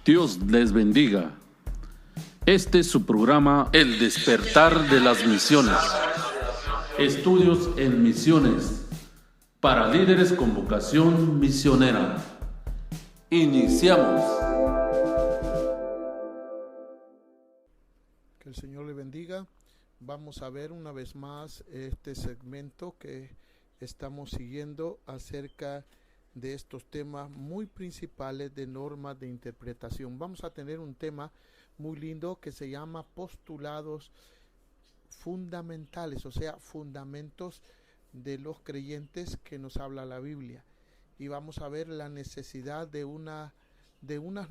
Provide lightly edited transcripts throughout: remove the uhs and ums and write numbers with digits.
Dios les bendiga. Este es su programa El Despertar de las Misiones. Estudios en misiones para líderes con vocación misionera. Iniciamos. Que el Señor le bendiga. Vamos a ver una vez más este segmento que estamos siguiendo acerca de estos temas muy principales de normas de interpretación. Vamos a tener un tema muy lindo que se llama postulados fundamentales, o sea, fundamentos de los creyentes que nos habla la Biblia. Y vamos a ver la necesidad de unas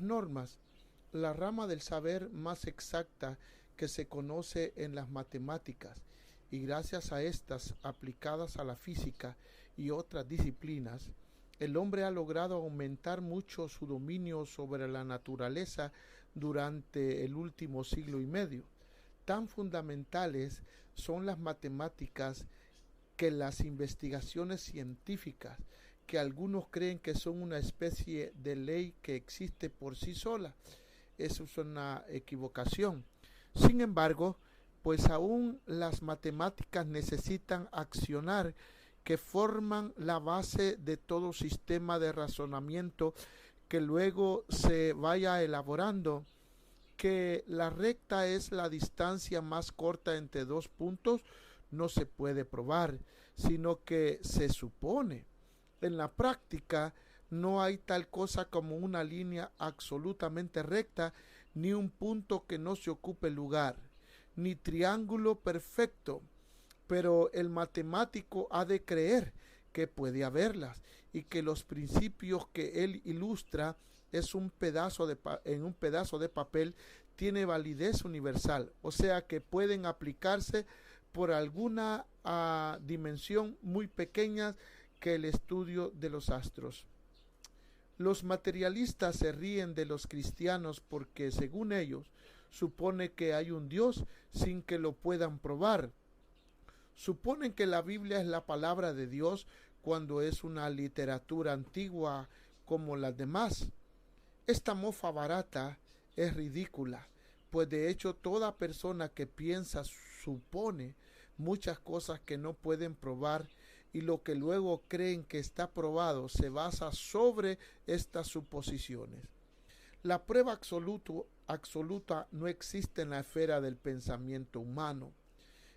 normas, la rama del saber más exacta que se conoce en las matemáticas, y gracias a estas aplicadas a la física y otras disciplinas, el hombre ha logrado aumentar mucho su dominio sobre la naturaleza durante el último siglo y medio. Tan fundamentales son las matemáticas que las investigaciones científicas, que algunos creen que son una especie de ley que existe por sí sola. Eso es una equivocación. Sin embargo, pues aún las matemáticas necesitan accionar, que forman la base de todo sistema de razonamiento que luego se vaya elaborando. Que la recta es la distancia más corta entre dos puntos no se puede probar, sino que se supone. En la práctica no hay tal cosa como una línea absolutamente recta, ni un punto que no se ocupe lugar, ni triángulo perfecto. Pero el matemático ha de creer que puede haberlas y que los principios que él ilustra en un pedazo de papel tiene validez universal, o sea que pueden aplicarse por alguna dimensión muy pequeña que el estudio de los astros. Los materialistas se ríen de los cristianos porque, según ellos, supone que hay un Dios sin que lo puedan probar. Suponen que la Biblia es la palabra de Dios cuando es una literatura antigua como las demás. Esta mofa barata es ridícula, pues de hecho toda persona que piensa supone muchas cosas que no pueden probar, y lo que luego creen que está probado se basa sobre estas suposiciones. La prueba absoluta no existe en la esfera del pensamiento humano.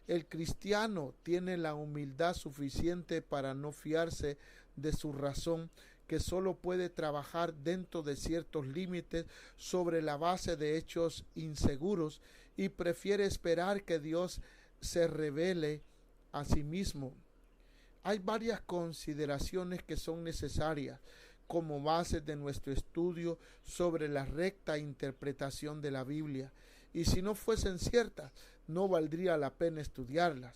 El cristiano tiene la humildad suficiente para no fiarse de su razón, que solo puede trabajar dentro de ciertos límites sobre la base de hechos inseguros, y prefiere esperar que Dios se revele a sí mismo. Hay varias consideraciones que son necesarias como base de nuestro estudio sobre la recta interpretación de la Biblia, y si no fuesen ciertas, no valdría la pena estudiarlas.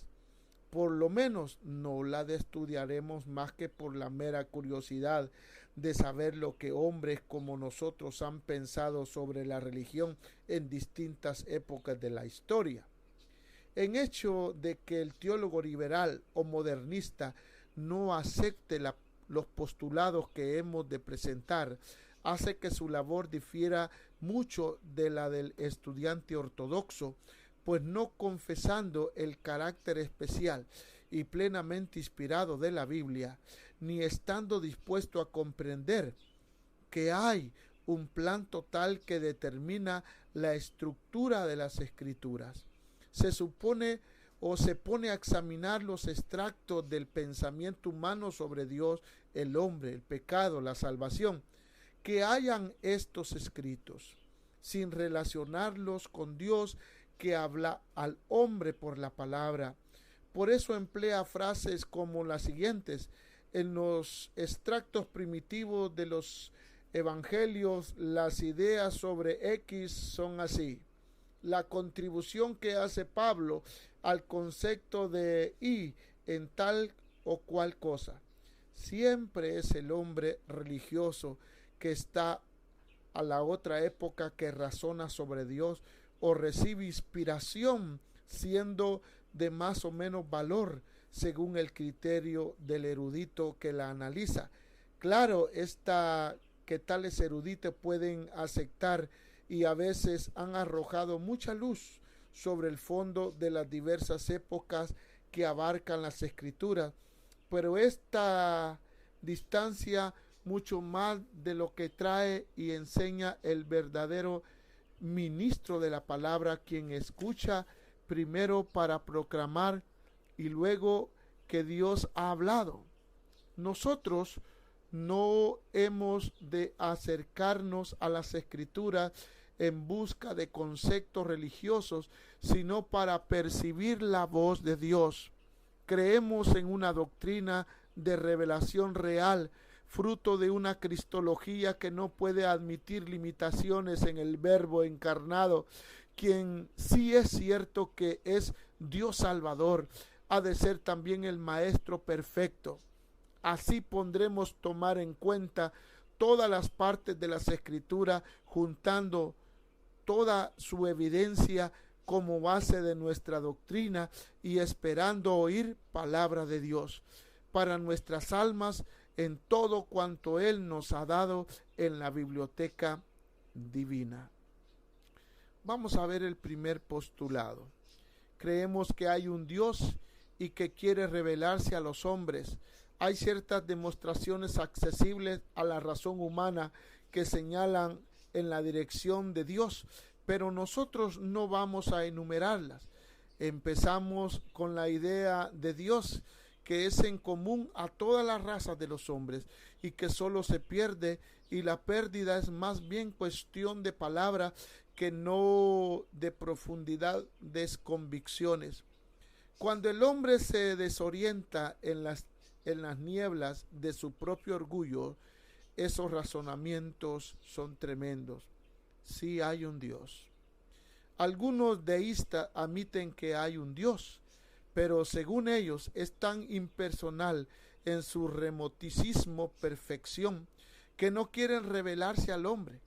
Por lo menos no las estudiaremos más que por la mera curiosidad de saber lo que hombres como nosotros han pensado sobre la religión en distintas épocas de la historia. En hecho de que el teólogo liberal o modernista no acepte los postulados que hemos de presentar, hace que su labor difiera mucho de la del estudiante ortodoxo, pues no confesando el carácter especial y plenamente inspirado de la Biblia, ni estando dispuesto a comprender que hay un plan total que determina la estructura de las Escrituras. Se supone o se pone a examinar los extractos del pensamiento humano sobre Dios, el hombre, el pecado, la salvación, que hayan estos escritos, sin relacionarlos con Dios, que habla al hombre por la palabra. Por eso emplea frases como las siguientes. En los extractos primitivos de los evangelios, las ideas sobre X son así. La contribución que hace Pablo al concepto de Y en tal o cual cosa. Siempre es el hombre religioso que está a la otra época que razona sobre Dios o recibe inspiración, siendo de más o menos valor según el criterio del erudito que la analiza. Claro está que tales eruditos pueden aceptar y a veces han arrojado mucha luz sobre el fondo de las diversas épocas que abarcan las escrituras, pero esta distancia mucho más de lo que trae y enseña el verdadero ministro de la palabra, quien escucha primero para proclamar y luego que Dios ha hablado. Nosotros no hemos de acercarnos a las escrituras en busca de conceptos religiosos, sino para percibir la voz de Dios. Creemos en una doctrina de revelación real, fruto de una cristología que no puede admitir limitaciones en el Verbo encarnado, quien sí es cierto que es Dios Salvador, ha de ser también el Maestro perfecto. Así pondremos tomar en cuenta todas las partes de las Escrituras, juntando toda su evidencia como base de nuestra doctrina y esperando oír palabra de Dios para nuestras almas en todo cuanto Él nos ha dado en la biblioteca divina. Vamos a ver el primer postulado. Creemos que hay un Dios y que quiere revelarse a los hombres. Hay ciertas demostraciones accesibles a la razón humana que señalan en la dirección de Dios, pero nosotros no vamos a enumerarlas. Empezamos con la idea de Dios, que es en común a todas las razas de los hombres y que solo se pierde, y la pérdida es más bien cuestión de palabra que no de profundidad de convicciones. Cuando el hombre se desorienta en las nieblas de su propio orgullo, esos razonamientos son tremendos. Sí hay un Dios. Algunos deístas admiten que hay un Dios, pero según ellos es tan impersonal en su remoticismo perfección que no quieren revelarse al hombre.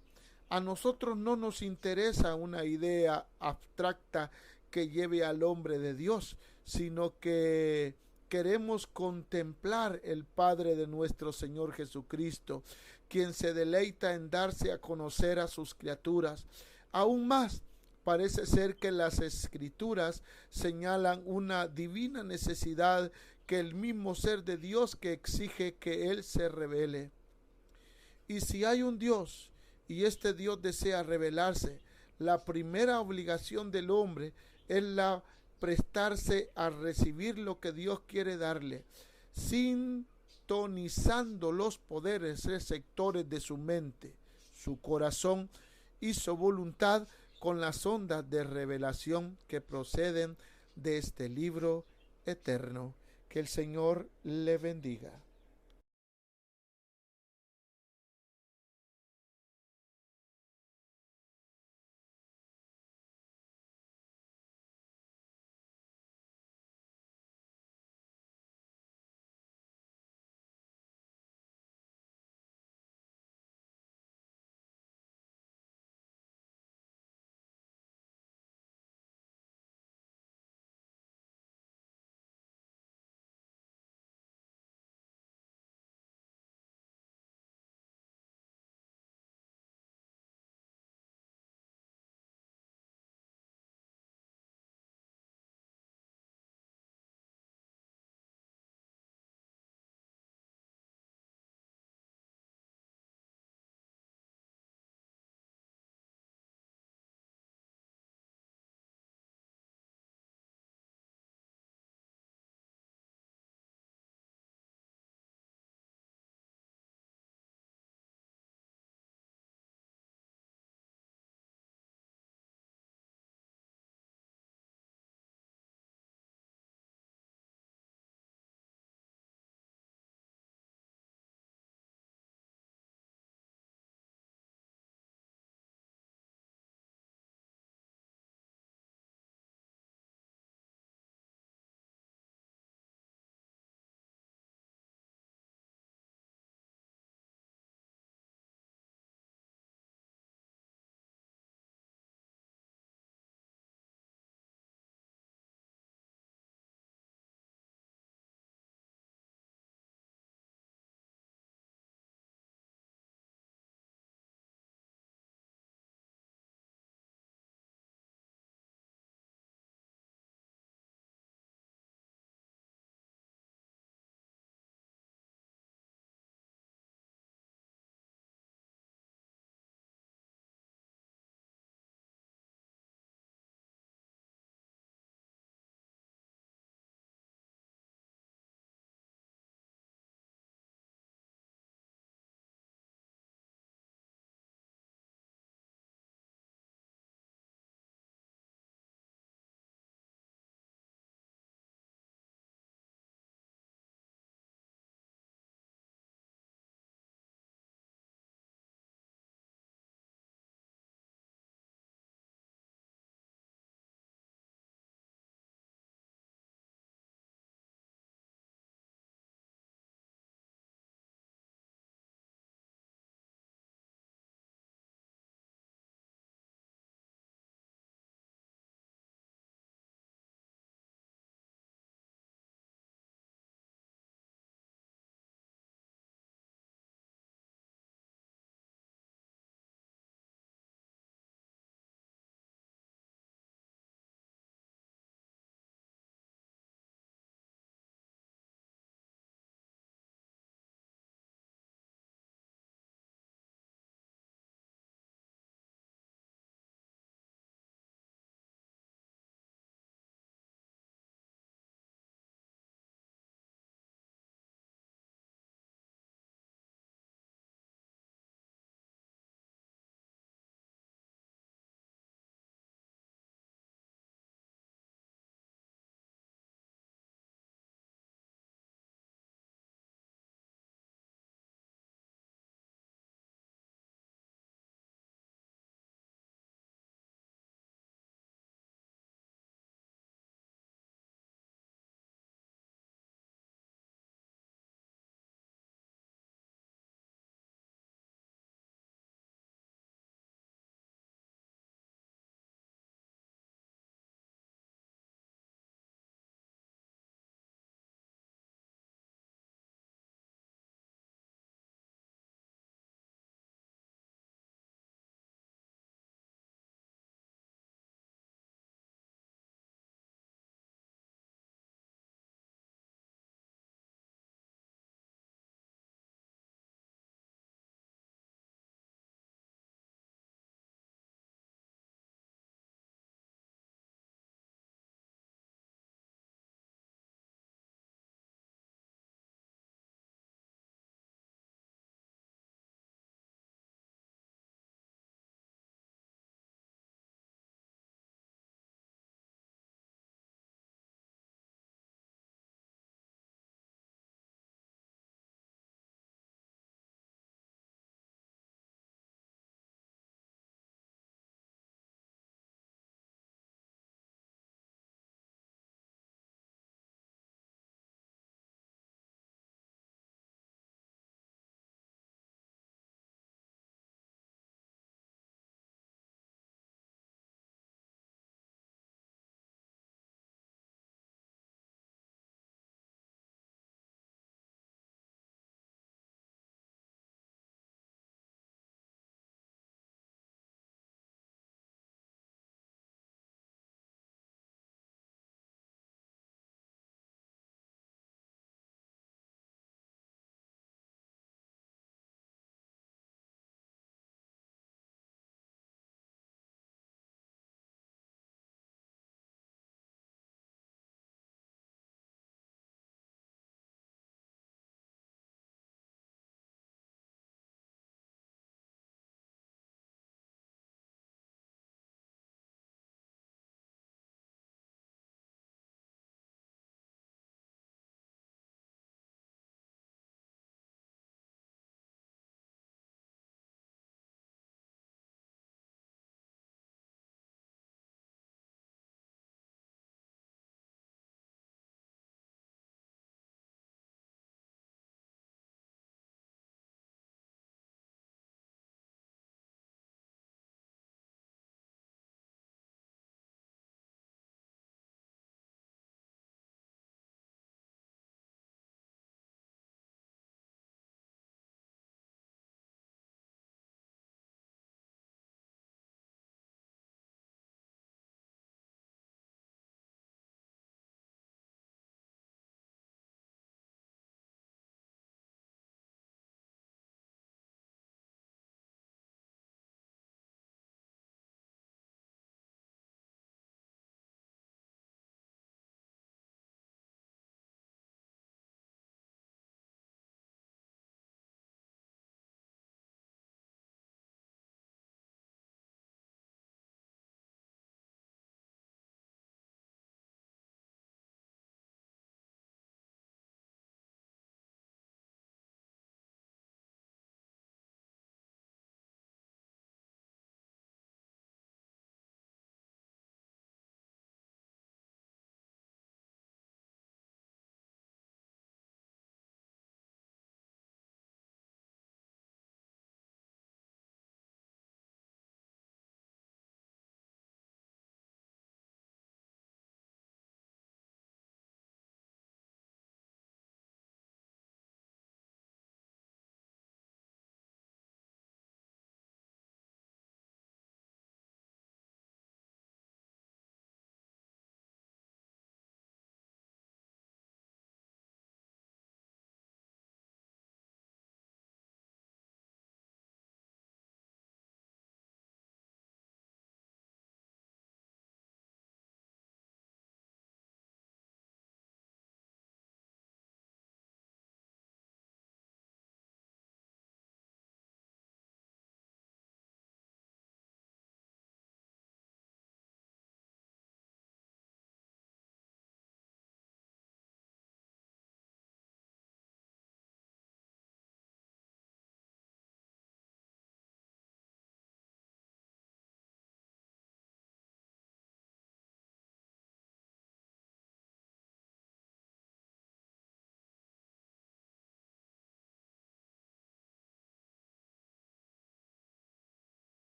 A nosotros no nos interesa una idea abstracta que lleve al hombre de Dios, sino que queremos contemplar el Padre de nuestro Señor Jesucristo, quien se deleita en darse a conocer a sus criaturas. Aún más, parece ser que las Escrituras señalan una divina necesidad que el mismo ser de Dios que exige que Él se revele. Y si hay un Dios y este Dios desea revelarse, la primera obligación del hombre es la prestarse a recibir lo que Dios quiere darle, sintonizando los poderes receptores de su mente, su corazón y su voluntad con las ondas de revelación que proceden de este libro eterno. Que el Señor le bendiga.